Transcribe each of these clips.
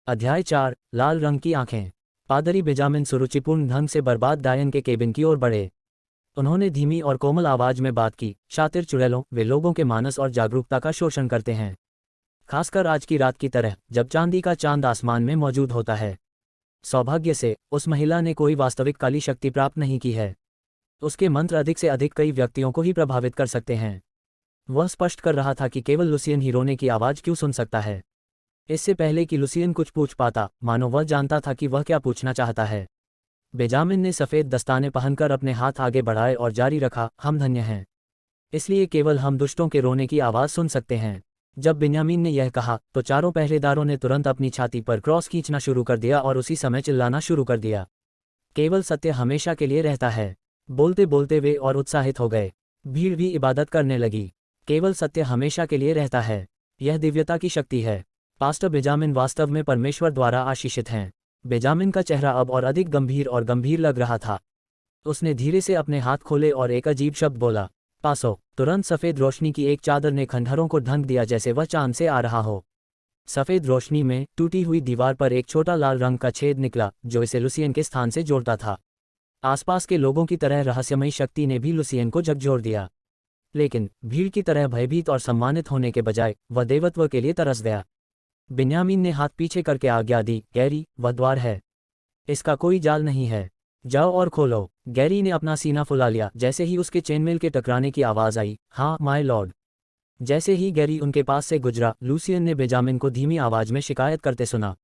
अध्याय 4 लाल रंग की आंखें। पादरी बेंजामिन सुरुचिपूर्ण ढंग से बर्बाद डायन के केबिन की ओर बढ़े। उन्होंने धीमी और कोमल आवाज में बात की, शातिर चुड़ैलों, वे लोगों के मानस और जागरूकता का शोषण करते हैं, खासकर आज की रात की तरह जब चांदी का चांद आसमान में मौजूद होता है। सौभाग्य से उस महिला ने कोई वास्तविक काली शक्ति प्राप्त नहीं की है। उसके मंत्र अधिक से अधिक कई व्यक्तियों को ही प्रभावित कर सकते हैं। वह स्पष्ट कर रहा था कि केवल लुसियन ही रोने की आवाज क्यों सुन सकता है। इससे पहले कि लुसियन कुछ पूछ पाता, मानो वह जानता था कि वह क्या पूछना चाहता है। बेंजामिन ने सफ़ेद दस्ताने पहनकर अपने हाथ आगे बढ़ाए और जारी रखा, हम धन्य हैं, इसलिए केवल हम दुष्टों के रोने की आवाज़ सुन सकते हैं। जब बेंजामिन ने यह कहा तो चारों पहरेदारों ने तुरंत अपनी छाती पर क्रॉस खींचना शुरू कर दिया और उसी समय चिल्लाना शुरू कर दिया, केवल सत्य हमेशा के लिए रहता है। बोलते बोलते वे और उत्साहित हो गए। भीड़ भी इबादत करने लगी। केवल सत्य हमेशा के लिए रहता है, यह दिव्यता की शक्ति है। पास्टर बेंजामिन वास्तव में परमेश्वर द्वारा आशीषित हैं। बेंजामिन का चेहरा अब और अधिक गंभीर और गंभीर लग रहा था। उसने धीरे से अपने हाथ खोले और एक अजीब शब्द बोला, पासो। तुरंत सफ़ेद रोशनी की एक चादर ने खंडहरों को ढंक दिया जैसे वह चांद से आ रहा हो। सफ़ेद रोशनी में टूटी हुई दीवार पर एक छोटा लाल रंग का छेद निकला जो इसे लुसियन के स्थान से जोड़ता था। आसपास के लोगों की तरह रहस्यमयी शक्ति ने भी लुसियन को झकझोर दिया, लेकिन भीड़ की तरह भयभीत और सम्मानित होने के बजाय वह देवत्व के लिए तरस गया। बेंजामिन ने हाथ पीछे करके आज्ञा दी, गैरी, वह द्वार है, इसका कोई जाल नहीं है, जाओ और खोलो। गैरी ने अपना सीना फुला लिया जैसे ही उसके चेनमेल के टकराने की आवाज़ आई, हाँ माय लॉर्ड। जैसे ही गैरी उनके पास से गुजरा, लुसियन ने बेंजामिन को धीमी आवाज में शिकायत करते सुना,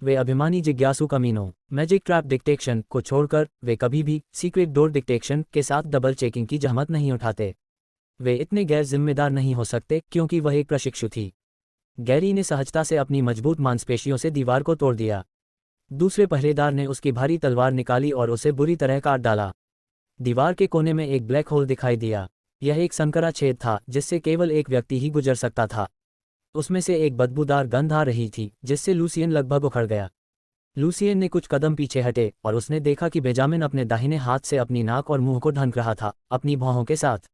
वे अभिमानी जिज्ञासु कमीनों, मैजिक ट्रैप डिटेक्शन को छोड़कर वे कभी भी सीक्रेट डोर डिटेक्शन के साथ डबल चेकिंग की जहमत नहीं उठाते। वे इतने गैर जिम्मेदार नहीं हो सकते क्योंकि वह एक प्रशिक्षु थी। गैरी ने सहजता से अपनी मजबूत मांसपेशियों से दीवार को तोड़ दिया। दूसरे पहरेदार ने उसकी भारी तलवार निकाली और उसे बुरी तरह काट डाला। दीवार के कोने में एक ब्लैक होल दिखाई दिया। यह एक संकरा छेद था जिससे केवल एक व्यक्ति ही गुजर सकता था। उसमें से एक बदबूदार गंध आ रही थी जिससे लुसियन लगभग उखड़ गया। लुसियन ने कुछ कदम पीछे हटे और उसने देखा कि बेंजामिन अपने दाहिने हाथ से अपनी नाक और मुंह को ढंक रहा था, अपनी भौहों के साथ।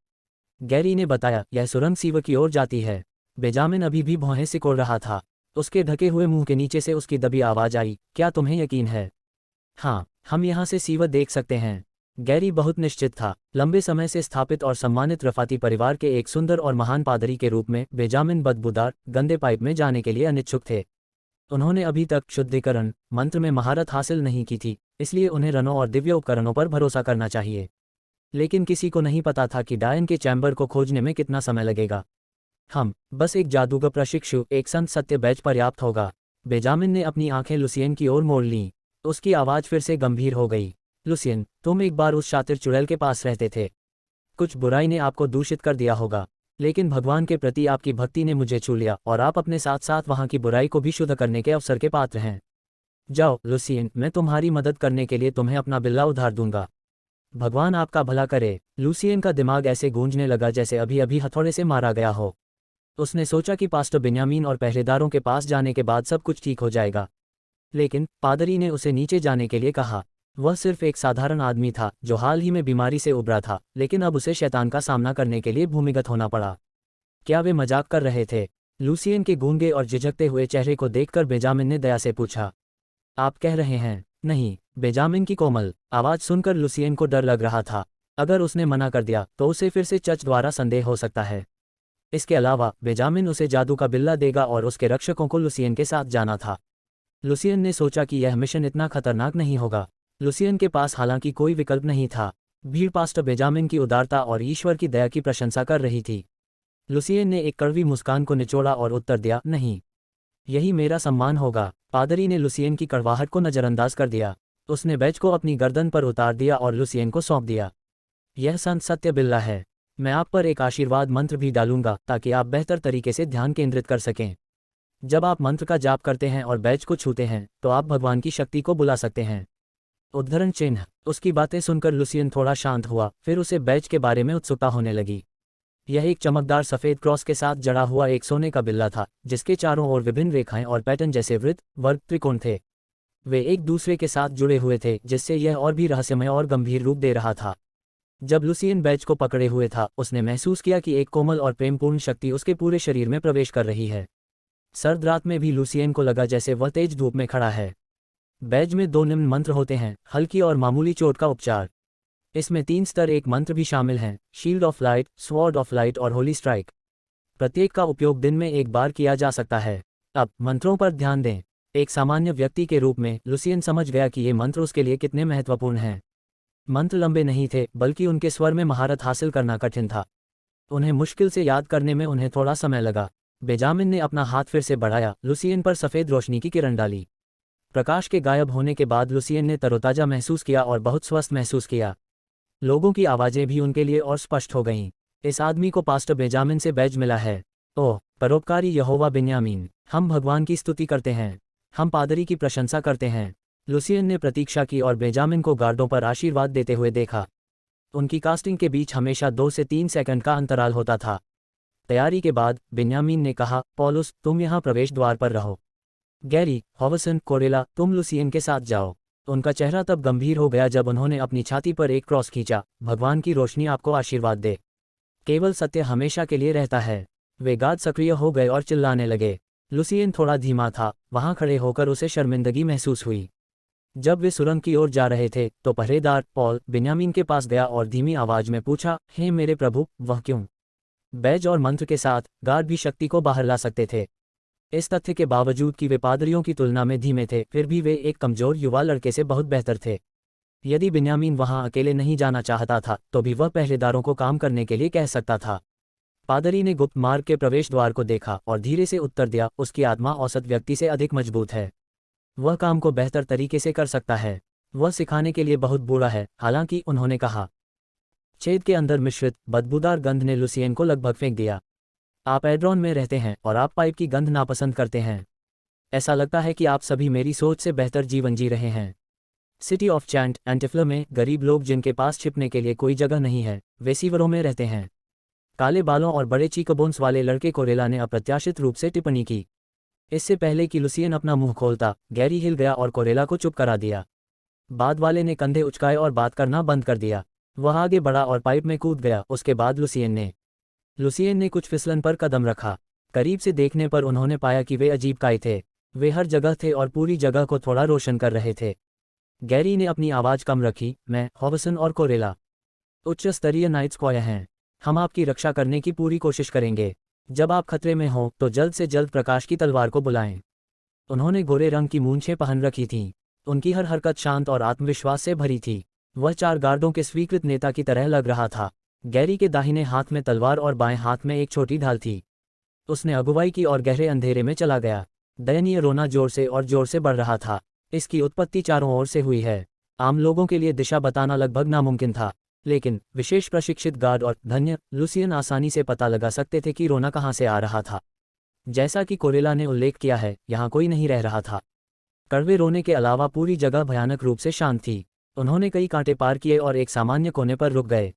गैरी ने बताया, यह सुरंग सीवर की ओर जाती है। बेंजामिन अभी भी भौहें सिकोड़ रहा था। उसके ढके हुए मुंह के नीचे से उसकी दबी आवाज आई, क्या तुम्हें यकीन है? हाँ, हम यहाँ से सीवर देख सकते हैं। गैरी बहुत निश्चित था। लंबे समय से स्थापित और सम्मानित रफाती परिवार के एक सुंदर और महान पादरी के रूप में बेंजामिन बदबूदार गंदे पाइप में जाने के लिए अनिच्छुक थे। उन्होंने अभी तक शुद्धिकरण मंत्र में महारत हासिल नहीं की थी, इसलिए उन्हें रनों और दिव्य उपकरणों पर भरोसा करना चाहिए। लेकिन किसी को नहीं पता था कि डायन के चैम्बर को खोजने में कितना समय लगेगा। हम बस एक जादूगर प्रशिक्षु, एक संत सत्य बैच पर्याप्त होगा। बेंजामिन ने अपनी आंखें लुसियन की ओर मोड़ लीं। उसकी आवाज़ फिर से गंभीर हो गई, लुसियन, तुम एक बार उस शातिर चुड़ैल के पास रहते थे। कुछ बुराई ने आपको दूषित कर दिया होगा, लेकिन भगवान के प्रति आपकी भक्ति ने मुझे छू लिया और आप अपने साथ साथ वहाँ की बुराई को भी शुद्ध करने के अवसर के पात्र हैं। जाओ लुसियन, मैं तुम्हारी मदद करने के लिए तुम्हें अपना बिल्ला उधार दूंगा। भगवान आपका भला करे। लुसियन का दिमाग ऐसे गूंजने लगा जैसे अभी अभी हथौड़े से मारा गया हो। उसने सोचा कि पास्टर बेंजामिन और पहरेदारों के पास जाने के बाद सब कुछ ठीक हो जाएगा, लेकिन पादरी ने उसे नीचे जाने के लिए कहा। वह सिर्फ एक साधारण आदमी था जो हाल ही में बीमारी से उबरा था, लेकिन अब उसे शैतान का सामना करने के लिए भूमिगत होना पड़ा। क्या वे मजाक कर रहे थे? लुसियन के गूंगे और झिझकते हुए चेहरे को देखकर बेंजामिन ने दया से पूछा, आप कह रहे हैं? नहीं। बेंजामिन की कोमल आवाज सुनकर लुसियन को डर लग रहा था। अगर उसने मना कर दिया तो उसे फिर से चर्च द्वारा संदेह हो सकता है। इसके अलावा बेंजामिन उसे जादू का बिल्ला देगा और उसके रक्षकों को लुसियन के साथ जाना था। लुसियन ने सोचा कि यह मिशन इतना खतरनाक नहीं होगा। लुसियन के पास हालांकि कोई विकल्प नहीं था। भीड़ पास्टर बेंजामिन की उदारता और ईश्वर की दया की प्रशंसा कर रही थी। लुसियन ने एक कड़वी मुस्कान को निचोड़ा और उत्तर दिया, नहीं, यही मेरा सम्मान होगा। पादरी ने लुसियन की कड़वाहट को नज़रअंदाज कर दिया। उसने बैच को अपनी गर्दन पर उतार दिया और लुसियन को सौंप दिया। यह संत सत्य बिल्ला है। मैं आप पर एक आशीर्वाद मंत्र भी डालूंगा ताकि आप बेहतर तरीके से ध्यान केंद्रित कर सकें। जब आप मंत्र का जाप करते हैं और बैच को छूते हैं तो आप भगवान की शक्ति को बुला सकते हैं। उद्धरण चिन्ह। उसकी बातें सुनकर लुसियन थोड़ा शांत हुआ, फिर उसे बैच के बारे में उत्सुकता होने लगी। यह एक चमकदार सफ़ेद क्रॉस के साथ जड़ा हुआ एक सोने का बिल्ला था जिसके चारों ओर विभिन्न रेखाएं और पैटर्न जैसे वृत्त, वर्ग, त्रिकोण थे। वे एक दूसरे के साथ जुड़े हुए थे जिससे यह और भी रहस्यमय और गंभीर रूप दे रहा था। जब लुसियन बैच को पकड़े हुए था, उसने महसूस किया कि एक कोमल और प्रेमपूर्ण शक्ति उसके पूरे शरीर में प्रवेश कर रही है। सर्द रात में भी लुसियन को लगा जैसे वह तेज धूप में खड़ा है। बैज में 2 निम्न मंत्र होते हैं, हल्की और मामूली चोट का उपचार। इसमें 3 स्तर 1 मंत्र भी शामिल हैं, shield of light, sword of light और होली स्ट्राइक। प्रत्येक का उपयोग दिन में एक बार किया जा सकता है। अब मंत्रों पर ध्यान दें। एक सामान्य व्यक्ति के रूप में लुसियन समझ गया कि ये मंत्र उसके लिए कितने महत्वपूर्ण हैं। मंत्र लंबे नहीं थे, बल्कि उनके स्वर में महारत हासिल करना कठिन था। उन्हें मुश्किल से याद करने में उन्हें थोड़ा समय लगा। बेंजामिन ने अपना हाथ फिर से बढ़ाया, लुसियन पर सफ़ेद रोशनी की किरण डाली। प्रकाश के गायब होने के बाद लुसियन ने तरोताजा महसूस किया और बहुत स्वस्थ महसूस किया। लोगों की आवाज़ें भी उनके लिए और स्पष्ट हो गईं। इस आदमी को पास्टर बेंजामिन से बैज मिला है। ओह, परोपकारी यहोवा बेन्यामीन, हम भगवान की स्तुति करते हैं, हम पादरी की प्रशंसा करते हैं। लुसियन ने प्रतीक्षा की और बेंजामिन को गार्डों पर आशीर्वाद देते हुए देखा। उनकी कास्टिंग के बीच हमेशा 2 से 3 सेकंड का अंतराल होता था। तैयारी के बाद बेन्यामीन ने कहा, पौलुस, तुम यहाँ प्रवेश द्वार पर रहो। गैरी, हॉवसन, कोरेला, तुम लुसियन के साथ जाओ। उनका चेहरा तब गंभीर हो गया जब उन्होंने अपनी छाती पर एक क्रॉस खींचा। भगवान की रोशनी आपको आशीर्वाद दे। केवल सत्य हमेशा के लिए रहता है। वे गार्ड सक्रिय हो गए और चिल्लाने लगे। लुसियन थोड़ा धीमा था, वहां खड़े होकर उसे शर्मिंदगी महसूस हुई। जब वे सुरंग की ओर जा रहे थे तो पहरेदार पॉल बेन्यामीन के पास गया और धीमी आवाज में पूछा, हे मेरे प्रभु, वह क्यों? बैज और मंत्र के साथ गार्ड भी शक्ति को बाहर ला सकते थे। इस तथ्य के बावजूद कि वे पादरियों की तुलना में धीमे थे, फिर भी वे एक कमजोर युवा लड़के से बहुत बेहतर थे। यदि बेन्यामीन वहां अकेले नहीं जाना चाहता था तो भी वह पहरेदारों को काम करने के लिए कह सकता था। पादरी ने गुप्त मार्ग के प्रवेश द्वार को देखा और धीरे से उत्तर दिया, उसकी आत्मा औसत व्यक्ति से अधिक मजबूत है। वह काम को बेहतर तरीके से कर सकता है। वह सिखाने के लिए बहुत बूढ़ा है, हालांकि उन्होंने कहा। छेद के अंदर मिश्रित बदबूदार गंध ने लुसियन को लगभग फेंक दिया। आप एड्रॉन में रहते हैं और आप पाइप की गंध नापसंद करते हैं। ऐसा लगता है कि आप सभी मेरी सोच से बेहतर जीवन जी रहे हैं। सिटी ऑफ चैंट एंटिफ्लो में गरीब लोग जिनके पास छिपने के लिए कोई जगह नहीं है, वे सीवरों में रहते हैं। काले बालों और बड़े चीकबोन्स वाले लड़के कोरेला ने अप्रत्याशित रूप से टिप्पणी की। इससे पहले कि लुसियन अपना मुंह खोलता, गैरी हिल गया और कोरेला को चुप करा दिया। बाद वाले ने कंधे उचकाए और बात करना बंद कर दिया। वह आगे बढ़ा और पाइप में कूद गया। उसके बाद लुसियन ने कुछ फिसलन पर कदम रखा। करीब से देखने पर उन्होंने पाया कि वे अजीब काय थे। वे हर जगह थे और पूरी जगह को थोड़ा रोशन कर रहे थे। गैरी ने अपनी आवाज़ कम रखी, मैं, हॉवसन और कोरेला उच्च स्तरीय नाइट स्क्वायर हैं। हम आपकी रक्षा करने की पूरी कोशिश करेंगे। जब आप खतरे में हों तो जल्द से जल्द प्रकाश की तलवार को बुलाएं। उन्होंने गोरे रंग की मूंछें पहन रखी थीं। उनकी हर हरकत शांत और आत्मविश्वास से भरी थी। वह 4 गार्डों के स्वीकृत नेता की तरह लग रहा था। गैरी के दाहिने हाथ में तलवार और बाएं हाथ में एक छोटी ढाल थी। उसने अगुवाई की और गहरे अंधेरे में चला गया। दयनीय रोना जोर से और जोर से बढ़ रहा था। इसकी उत्पत्ति चारों ओर से हुई है। आम लोगों के लिए दिशा बताना लगभग नामुमकिन था, लेकिन विशेष प्रशिक्षित गार्ड और धन्य लुसियन आसानी से पता लगा सकते थे कि रोना कहाँ से आ रहा था। जैसा कि कोरेला ने उल्लेख किया है, यहाँ कोई नहीं रह रहा था। कड़वे रोने के अलावा पूरी जगह भयानक रूप से शांत थी। उन्होंने कई कांटे पार किए और एक सामान्य कोने पर रुक गए।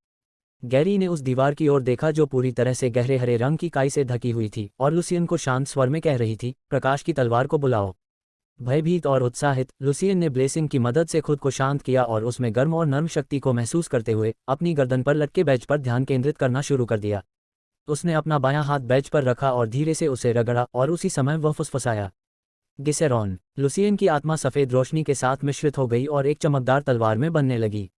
गैरी ने उस दीवार की ओर देखा जो पूरी तरह से गहरे हरे रंग की काई से ढकी हुई थी और लुसियन को शांत स्वर में कह रही थी, प्रकाश की तलवार को बुलाओ। भयभीत और उत्साहित, लुसियन ने ब्लेसिंग की मदद से खुद को शांत किया और उसमें गर्म और नर्म शक्ति को महसूस करते हुए अपनी गर्दन पर लटके बैज पर ध्यान केंद्रित करना शुरू कर दिया। उसने अपना बायां हाथ बैज पर रखा और धीरे से उसे रगड़ा और उसी समय वह फुसफुसाया, गिसेरॉन। लुसियन की आत्मा सफ़ेद रोशनी के साथ मिश्रित हो गई और एक चमकदार तलवार में बनने लगी।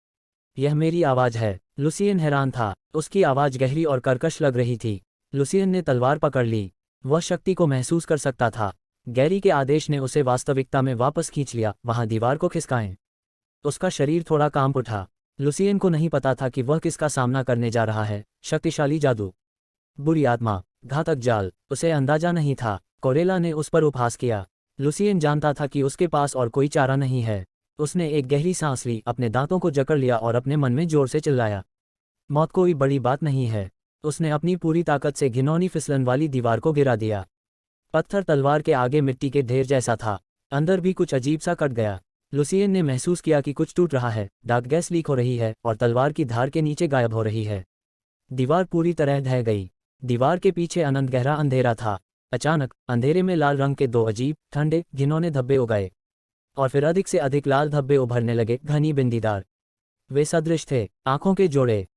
यह मेरी आवाज़ है। लुसियन हैरान था। उसकी आवाज़ गहरी और कर्कश लग रही थी। लुसियन ने तलवार पकड़ ली। वह शक्ति को महसूस कर सकता था। गैरी के आदेश ने उसे वास्तविकता में वापस खींच लिया, वहां दीवार को खिसकाएं। उसका शरीर थोड़ा कांप उठा। लुसियन को नहीं पता था कि वह किसका सामना करने जा रहा है, शक्तिशाली जादू, बुरी आत्मा, घातक जाल। उसे अंदाजा नहीं था। कोरेला ने उस पर उपहास किया। लुसियन जानता था कि उसके पास और कोई चारा नहीं है। उसने एक गहरी सांस ली, अपने दांतों को जकड़ लिया और अपने मन में जोर से चिल्लाया, मौत कोई बड़ी बात नहीं है। उसने अपनी पूरी ताकत से घिनौनी फिसलन वाली दीवार को गिरा दिया। पत्थर तलवार के आगे मिट्टी के ढेर जैसा था। अंदर भी कुछ अजीब सा कट गया। लुसियन ने महसूस किया कि कुछ टूट रहा है, डार्क गैस लीक हो रही है और तलवार की धार के नीचे गायब हो रही है। दीवार पूरी तरह ढह गई। दीवार के पीछे अनंत गहरा अंधेरा था। अचानक अंधेरे में लाल रंग के 2 अजीब, ठंडे, घिनौने धब्बे उगाए और फिर अधिक से अधिक लाल धब्बे उभरने लगे, घनी बिंदीदार। वे सदृश थे आंखों के जोड़े।